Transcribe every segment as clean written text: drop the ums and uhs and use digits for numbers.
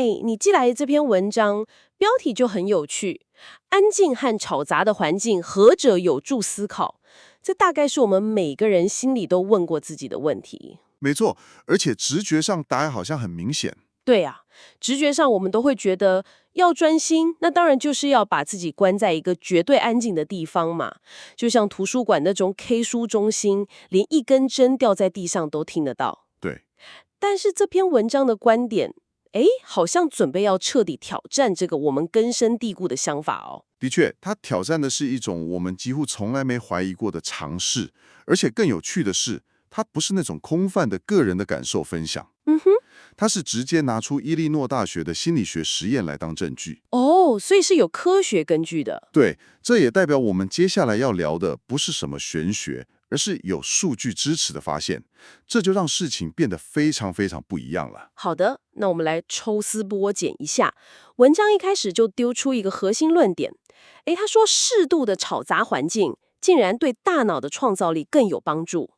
你寄来这篇文章标题就很有趣，安静和吵杂的环境，何者有助思考？这大概是我们每个人心里都问过自己的问题。没错，而且直觉上答案好像很明显。对啊，直觉上我们都会觉得要专心，那当然就是要把自己关在一个绝对安静的地方嘛，就像图书馆那种 K 书中心，连一根针掉在地上都听得到。对，但是这篇文章的观点，好像准备要彻底挑战这个我们根深蒂固的想法哦。的确，它挑战的是一种我们几乎从来没怀疑过的尝试，而且更有趣的是，它不是那种空泛的个人的感受分享，它是直接拿出伊利诺大学的心理学实验来当证据。所以是有科学根据的。对，这也代表我们接下来要聊的不是什么玄学，而是有数据支持的发现，这就让事情变得非常非常不一样了。好的，那我们来抽丝剥茧一下。文章一开始就丢出一个核心论点，他说适度的吵杂环境竟然对大脑的创造力更有帮助。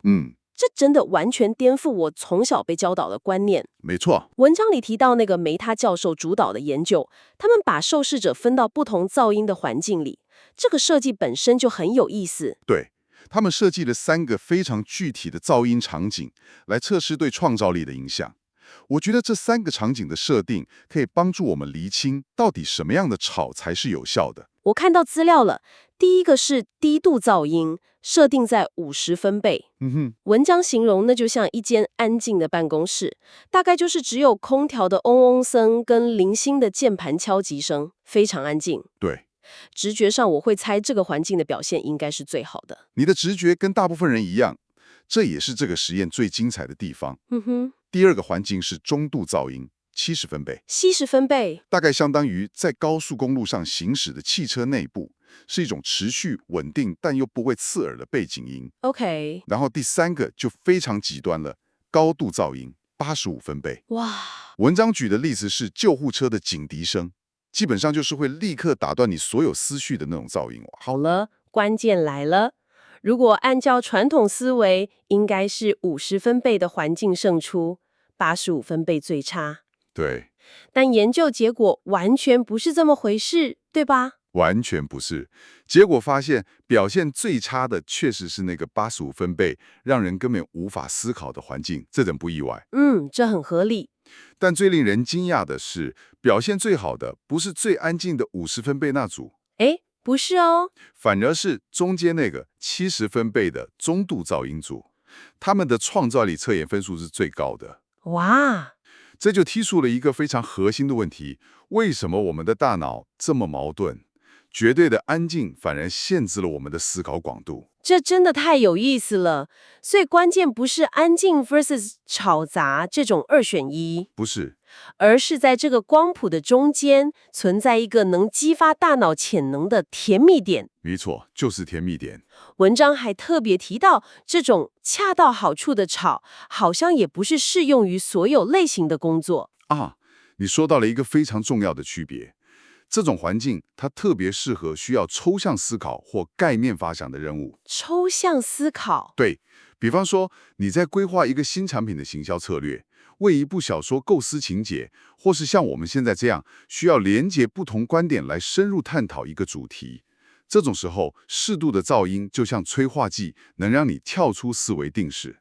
这真的完全颠覆我从小被教导的观念。没错。文章里提到那个梅他教授主导的研究，他们把受试者分到不同噪音的环境里，这个设计本身就很有意思。对，他们设计了3个非常具体的噪音场景，来测试对创造力的影响。我觉得这3个场景的设定可以帮助我们厘清到底什么样的吵才是有效的。我看到资料了，第一个是低度噪音，设定在50分贝。文章形容那就像一间安静的办公室，大概就是只有空调的嗡嗡声跟零星的键盘敲击声，非常安静。对，直觉上我会猜这个环境的表现应该是最好的。你的直觉跟大部分人一样，这也是这个实验最精彩的地方。第2个环境是中度噪音，70分贝。70分贝，大概相当于在高速公路上行驶的汽车内部，是一种持续稳定但又不会刺耳的背景音。OK，然后第3个就非常极端了，高度噪音，85分贝。哇，文章举的例子是救护车的警笛声，基本上就是会立刻打断你所有思绪的那种噪音。好了，关键来了。如果按照传统思维，应该是50分贝的环境胜出，85分贝最差。对，但研究结果完全不是这么回事，对吧？完全不是。结果发现，表现最差的确实是那个85分贝，让人根本无法思考的环境，这点不意外。这很合理。但最令人惊讶的是，表现最好的不是最安静的50分贝那组，不是哦，反而是中间那个70分贝的中度噪音组，他们的创造力测验分数是最高的。哇，这就提出了一个非常核心的问题：为什么我们的大脑这么矛盾？绝对的安静反而限制了我们的思考广度。这真的太有意思了。所以关键不是安静 versus 吵杂这种2选1，不是，而是在这个光谱的中间存在一个能激发大脑潜能的甜蜜点。没错，就是甜蜜点。文章还特别提到，这种恰到好处的吵，好像也不是适用于所有类型的工作。你说到了一个非常重要的区别。这种环境它特别适合需要抽象思考或概念发想的任务。抽象思考，对，比方说你在规划一个新产品的行销策略，为一部小说构思情节，或是像我们现在这样需要连接不同观点来深入探讨一个主题。这种时候，适度的噪音就像催化剂，能让你跳出思维定式。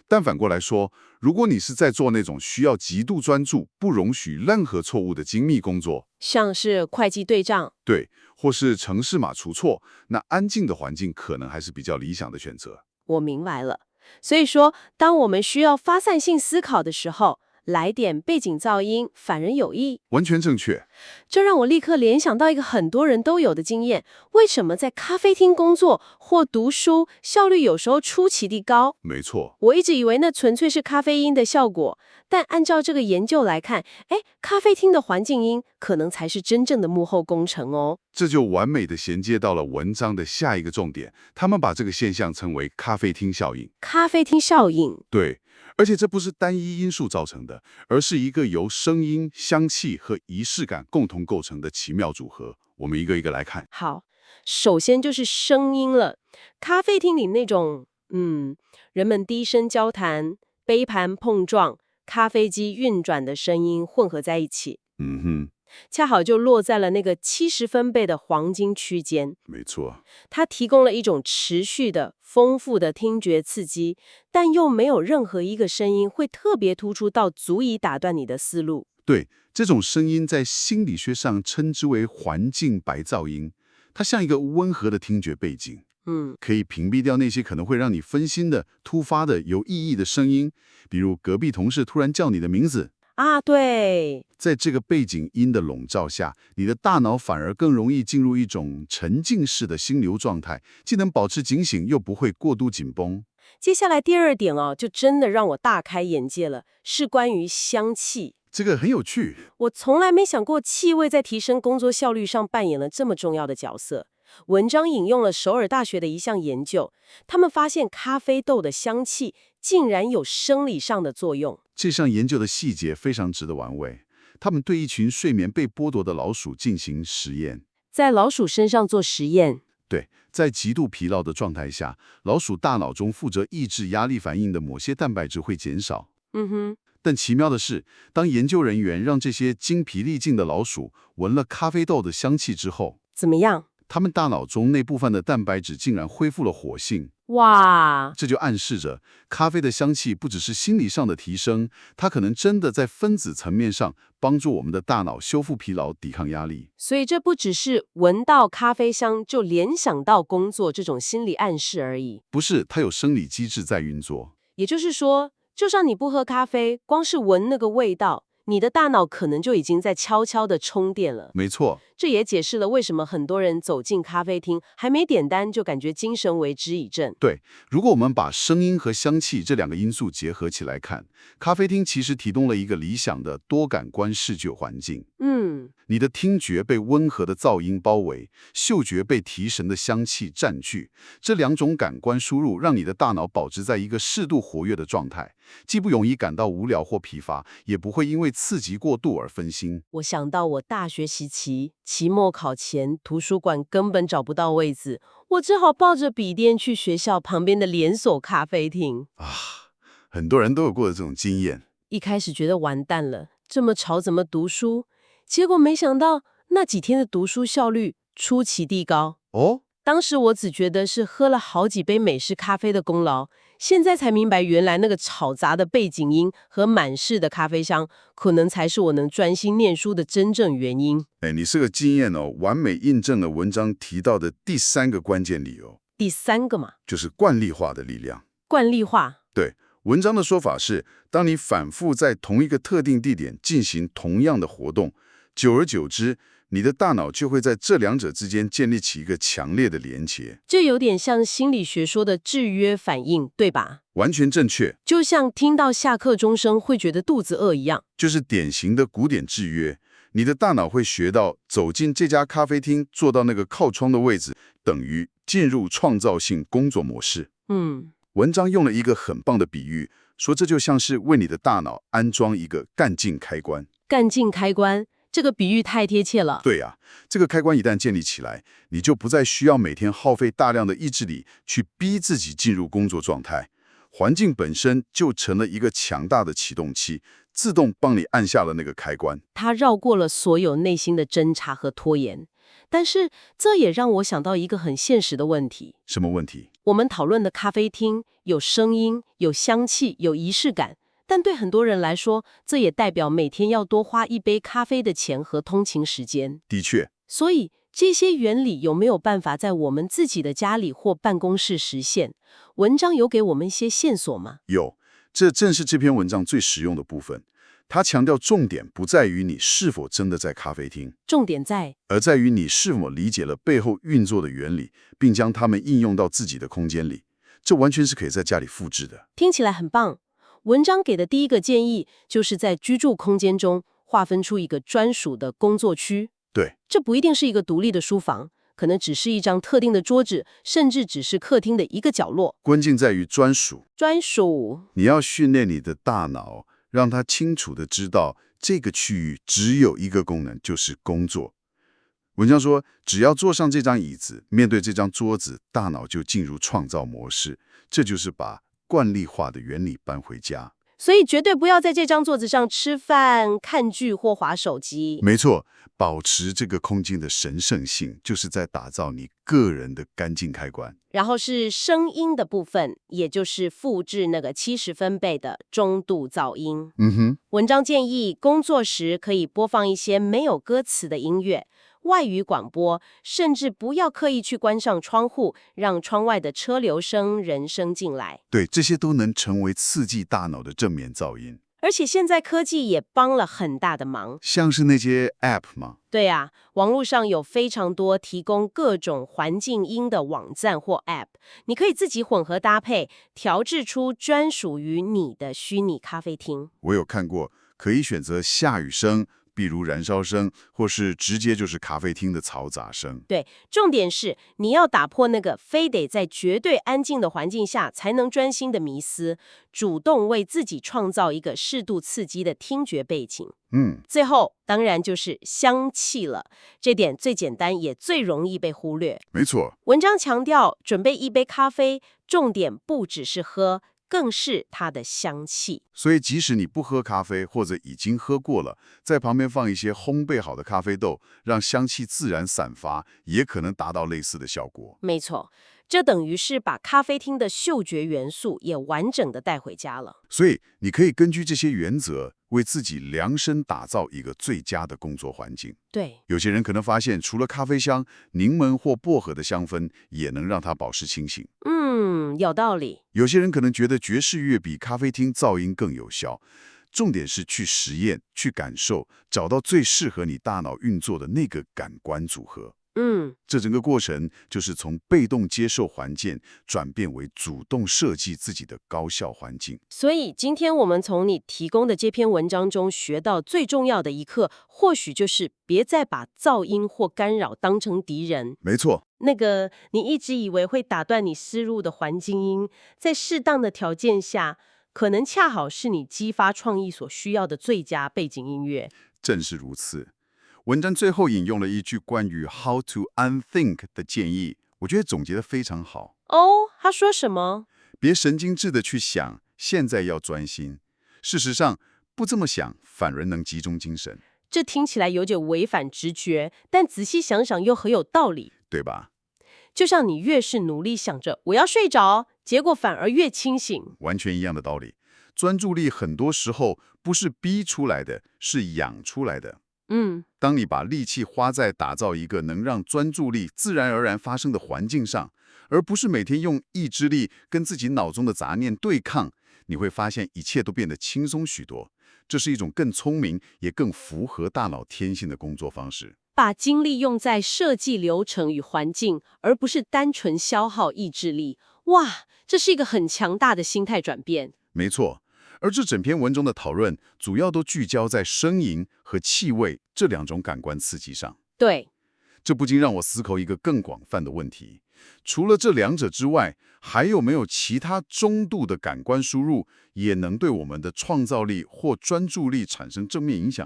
但反过来说，如果你是在做那种需要极度专注、不容许任何错误的精密工作，像是会计对账，对，或是程式码出错，那安静的环境可能还是比较理想的选择。我明白了。所以说，当我们需要发散性思考的时候，来点背景噪音反而有益。完全正确。这让我立刻联想到一个很多人都有的经验：为什么在咖啡厅工作或读书效率有时候出奇地高？没错，我一直以为那纯粹是咖啡因的效果，但按照这个研究来看，咖啡厅的环境音可能才是真正的幕后工程哦。这就完美的衔接到了文章的下一个重点，他们把这个现象称为咖啡厅效应。咖啡厅效应，对，而且这不是单一因素造成的，而是一个由声音、香气和仪式感共同构成的奇妙组合。我们一个一个来看。好，首先就是声音了。咖啡厅里那种，人们低声交谈、杯盘碰撞、咖啡机运转的声音混合在一起，嗯哼，恰好就落在了那个70分贝的黄金区间。没错。它提供了一种持续的、丰富的听觉刺激，但又没有任何一个声音会特别突出到足以打断你的思路。对，这种声音在心理学上称之为环境白噪音，它像一个温和的听觉背景，可以屏蔽掉那些可能会让你分心的、突发的、有意义的声音，比如隔壁同事突然叫你的名字。啊，对，在这个背景音的笼罩下，你的大脑反而更容易进入一种沉浸式的心流状态，既能保持警醒，又不会过度紧绷。接下来第二点就真的让我大开眼界了，是关于香气。这个很有趣。我从来没想过气味在提升工作效率上扮演了这么重要的角色。文章引用了首尔大学的一项研究，他们发现咖啡豆的香气竟然有生理上的作用。这项研究的细节非常值得玩味。他们对一群睡眠被剥夺的老鼠进行实验，在老鼠身上做实验。对，在极度疲劳的状态下，老鼠大脑中负责抑制压力反应的某些蛋白质会减少。但奇妙的是，当研究人员让这些精疲力尽的老鼠闻了咖啡豆的香气之后，怎么样？它们大脑中那部分的蛋白质竟然恢复了活性。哇，这就暗示着咖啡的香气不只是心理上的提升，它可能真的在分子层面上帮助我们的大脑修复疲劳、抵抗压力。所以这不只是闻到咖啡香就联想到工作这种心理暗示而已。不是，它有生理机制在运作。也就是说，就算你不喝咖啡，光是闻那个味道，你的大脑可能就已经在悄悄地充电了。没错，这也解释了为什么很多人走进咖啡厅，还没点单就感觉精神为之一振。对，如果我们把声音和香气这两个因素结合起来看，咖啡厅其实提供了一个理想的多感官视觉环境。你的听觉被温和的噪音包围，嗅觉被提神的香气占据，这两种感官输入让你的大脑保持在一个适度活跃的状态，既不容易感到无聊或疲乏，也不会因为刺激过度而分心。我想到我大学时期，期末考前图书馆根本找不到位子，我只好抱着笔电去学校旁边的连锁咖啡厅。很多人都有过的这种经验。一开始觉得完蛋了，这么吵怎么读书？结果没想到那几天的读书效率出奇地高。当时我只觉得是喝了好几杯美式咖啡的功劳，现在才明白原来那个吵杂的背景音和满室的咖啡香，可能才是我能专心念书的真正原因。你这个经验完美印证了文章提到的第三个关键理由。第三个嘛，就是惯例化的力量。惯例化。对，文章的说法是，当你反复在同一个特定地点进行同样的活动，久而久之，你的大脑就会在这两者之间建立起一个强烈的连结。这有点像心理学说的制约反应，对吧？完全正确。就像听到下课钟声会觉得肚子饿一样。就是典型的古典制约。你的大脑会学到，走进这家咖啡厅，坐到那个靠窗的位置，等于进入创造性工作模式。文章用了一个很棒的比喻，说这就像是为你的大脑安装一个干劲开关。干劲开关，这个比喻太贴切了。对啊，这个开关一旦建立起来，你就不再需要每天耗费大量的意志力去逼自己进入工作状态，环境本身就成了一个强大的启动器，自动帮你按下了那个开关。它绕过了所有内心的挣扎和拖延。但是这也让我想到一个很现实的问题。什么问题？我们讨论的咖啡厅有声音、有香气、有仪式感，但对很多人来说，这也代表每天要多花一杯咖啡的钱和通勤时间。的确。所以这些原理有没有办法在我们自己的家里或办公室实现？文章有给我们一些线索吗？有，这正是这篇文章最实用的部分。他强调重点不在于你是否真的在咖啡厅，重点在，而在于你是否理解了背后运作的原理，并将它们应用到自己的空间里。这完全是可以在家里复制的。听起来很棒。文章给的第一个建议，就是在居住空间中划分出一个专属的工作区。对，这不一定是一个独立的书房，可能只是一张特定的桌子，甚至只是客厅的一个角落。关键在于专属。专属。你要训练你的大脑，让它清楚地知道这个区域只有一个功能，就是工作。文章说，只要坐上这张椅子，面对这张桌子，大脑就进入创造模式。这就是把惯例化的原理搬回家。所以绝对不要在这张桌子上吃饭、看剧或滑手机。没错，保持这个空间的神圣性，就是在打造你个人的干净开关。然后是声音的部分，也就是复制那个70分贝的中度噪音。文章建议工作时可以播放一些没有歌词的音乐，外语广播，甚至不要刻意去关上窗户，让窗外的车流声、人声进来。对，这些都能成为刺激大脑的正面噪音。而且现在科技也帮了很大的忙，像是那些 App 吗？对啊，网络上有非常多提供各种环境音的网站或 App， 你可以自己混合搭配，调制出专属于你的虚拟咖啡厅。我有看过，可以选择下雨声，比如燃烧声，或是直接就是咖啡厅的嘈杂声。对，重点是你要打破那个非得在绝对安静的环境下才能专心的迷思，主动为自己创造一个适度刺激的听觉背景。最后当然就是香气了，这点最简单也最容易被忽略。没错，文章强调，准备一杯咖啡，重点不只是喝，更是它的香气。所以即使你不喝咖啡，或者已经喝过了，在旁边放一些烘焙好的咖啡豆，让香气自然散发，也可能达到类似的效果。没错，这等于是把咖啡厅的嗅觉元素也完整的带回家了。所以你可以根据这些原则，为自己量身打造一个最佳的工作环境。对，有些人可能发现，除了咖啡香，柠檬或薄荷的香氛也能让他保持清醒。有道理。有些人可能觉得爵士乐比咖啡厅噪音更有效。重点是去实验、去感受，找到最适合你大脑运作的那个感官组合。这整个过程就是从被动接受环境转变为主动设计自己的高效环境。所以今天我们从你提供的这篇文章中学到最重要的一课，或许就是别再把噪音或干扰当成敌人。没错，那个你一直以为会打断你思路的环境音，在适当的条件下，可能恰好是你激发创意所需要的最佳背景音乐。正是如此。文章最后引用了一句关于 how to unthink 的建议，我觉得总结得非常好。他说什么？别神经质的去想，现在要专心。事实上，不这么想，反而能集中精神。这听起来有点违反直觉，但仔细想想又很有道理，对吧？就像你越是努力想着我要睡着，结果反而越清醒。完全一样的道理。专注力很多时候不是逼出来的，是养出来的。当你把力气花在打造一个能让专注力自然而然发生的环境上，而不是每天用意志力跟自己脑中的杂念对抗，你会发现一切都变得轻松许多。这是一种更聪明也更符合大脑天性的工作方式。把精力用在设计流程与环境，而不是单纯消耗意志力。哇，这是一个很强大的心态转变。没错。而这整篇文中的讨论，主要都聚焦在声音和气味这两种感官刺激上。对，这不禁让我思考一个更广泛的问题：除了这两者之外，还有没有其他中度的感官输入，也能对我们的创造力或专注力产生正面影响？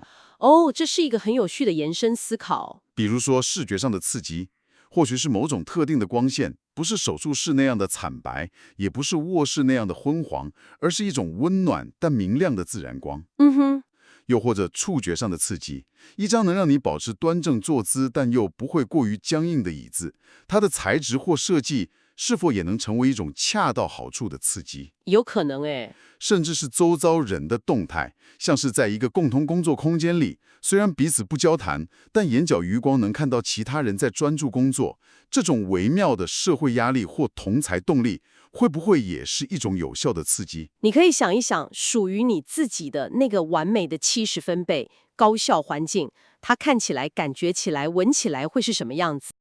这是一个很有趣的延伸思考。比如说视觉上的刺激，或许是某种特定的光线，不是手术室那样的惨白，也不是卧室那样的昏黄，而是一种温暖但明亮的自然光。又或者触觉上的刺激，一张能让你保持端正坐姿但又不会过于僵硬的椅子，它的材质或设计是否也能成为一种恰到好处的刺激？有可能诶。甚至是周遭人的动态，像是在一个共同工作空间里，虽然彼此不交谈，但眼角余光能看到其他人在专注工作，这种微妙的社会压力或同侪动力，会不会也是一种有效的刺激？你可以想一想，属于你自己的那个完美的70分贝高效环境，它看起来、感觉起来、闻起来会是什么样子？